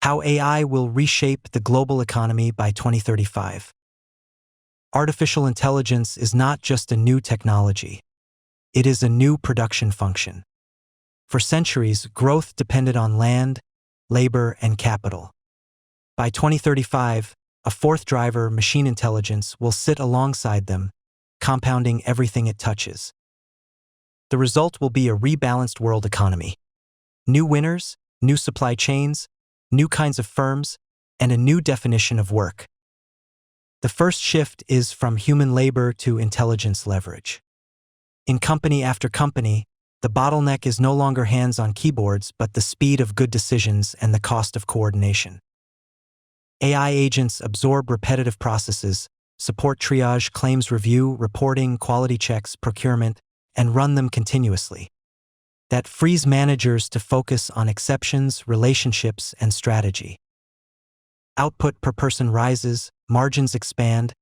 How AI will reshape the global economy by 2035. Artificial intelligence is not just a new technology. It is a new production function. For centuries, growth depended on land, labor, and capital. By 2035, a fourth driver, machine intelligence, will sit alongside them, compounding everything it touches. The result will be a rebalanced world economy. New winners, new supply chains, new kinds of firms, and a new definition of work. The first shift is from human labor to intelligence leverage. In company after company, the bottleneck is no longer hands on keyboards, but the speed of good decisions and the cost of coordination. AI agents absorb repetitive processes, support triage, claims review, reporting, quality checks, procurement, and run them continuously. That frees managers to focus on exceptions, relationships, and strategy. Output per person rises, margins expand,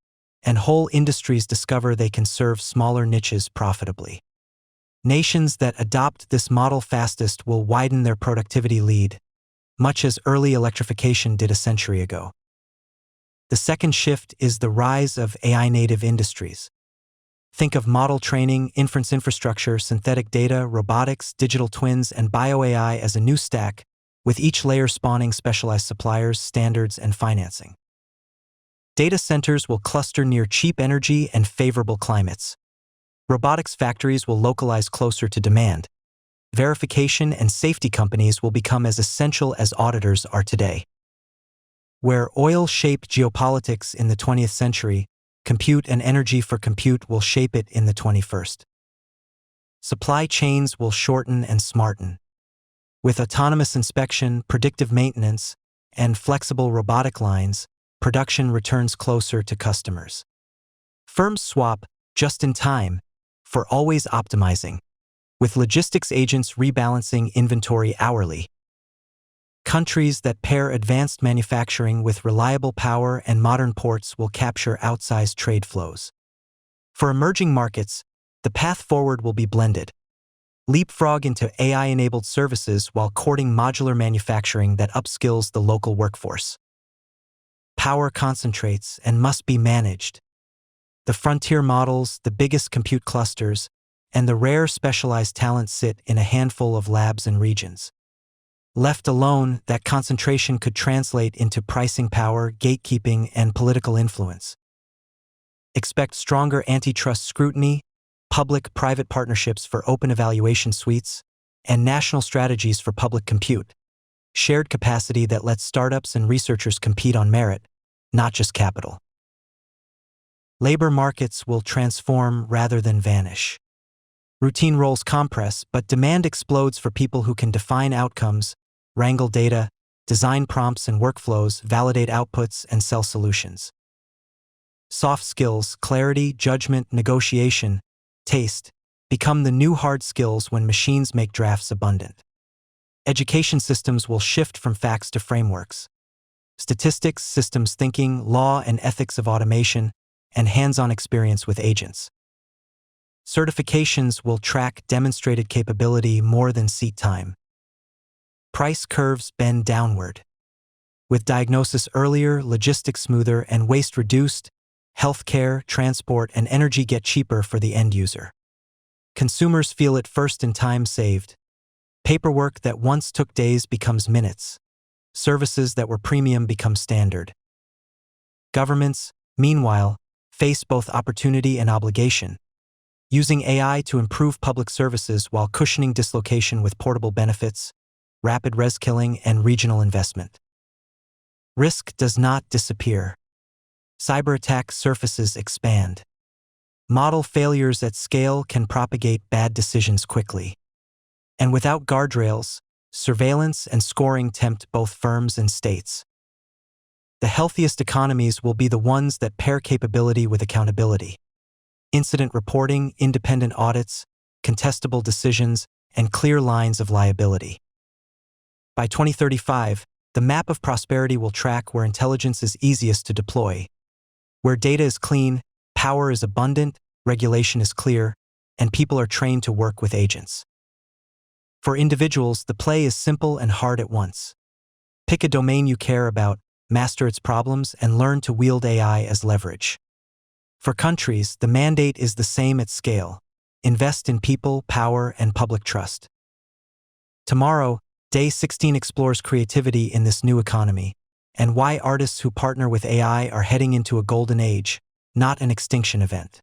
and whole industries discover they can serve smaller niches profitably. Nations that adopt this model fastest will widen their productivity lead, much as early electrification did a century ago. The second shift is the rise of AI-native industries. Think of model training, inference infrastructure, synthetic data, robotics, digital twins, and bio-AI as a new stack, with each layer spawning specialized suppliers, standards, and financing. Data centers will cluster near cheap energy and favorable climates. Robotics factories will localize closer to demand. Verification and safety companies will become as essential as auditors are today. Where oil shaped geopolitics in the 20th century, compute and energy for compute will shape it in the 21st. Supply chains will shorten and smarten. With autonomous inspection, predictive maintenance, and flexible robotic lines, production returns closer to customers. Firms swap just in time for always optimizing, with logistics agents rebalancing inventory hourly. Countries that pair advanced manufacturing with reliable power and modern ports will capture outsized trade flows. For emerging markets, the path forward will be blended. Leapfrog into AI-enabled services while courting modular manufacturing that upskills the local workforce. Power concentrates and must be managed. The frontier models, the biggest compute clusters, and the rare specialized talent sit in a handful of labs and regions. Left alone, that concentration could translate into pricing power, gatekeeping, and political influence. Expect stronger antitrust scrutiny, public-private partnerships for open evaluation suites, and national strategies for public compute. Shared capacity that lets startups and researchers compete on merit, not just capital. Labor markets will transform rather than vanish. Routine roles compress, but demand explodes for people who can define outcomes, wrangle data, design prompts and workflows, validate outputs, and sell solutions. Soft skills, clarity, judgment, negotiation, taste, become the new hard skills when machines make drafts abundant. Education systems will shift from facts to frameworks. Statistics, systems thinking, law and ethics of automation, and hands-on experience with agents. Certifications will track demonstrated capability more than seat time. Price curves bend downward. With diagnosis earlier, logistics smoother, and waste reduced, healthcare, transport, and energy get cheaper for the end user. Consumers feel it first in time saved. Paperwork that once took days becomes minutes. Services that were premium become standard. Governments, meanwhile, face both opportunity and obligation, using AI to improve public services while cushioning dislocation with portable benefits, rapid reskilling, and regional investment. Risk does not disappear. Cyber attack surfaces expand. Model failures at scale can propagate bad decisions quickly. And without guardrails, surveillance and scoring tempt both firms and states. The healthiest economies will be the ones that pair capability with accountability. Incident reporting, independent audits, contestable decisions, and clear lines of liability. By 2035, the map of prosperity will track where intelligence is easiest to deploy. Where data is clean, power is abundant, regulation is clear, and people are trained to work with agents. For individuals, the play is simple and hard at once. Pick a domain you care about, master its problems, and learn to wield AI as leverage. For countries, the mandate is the same at scale. Invest in people, power, and public trust. Tomorrow, Day 16 explores creativity in this new economy, and why artists who partner with AI are heading into a golden age, not an extinction event.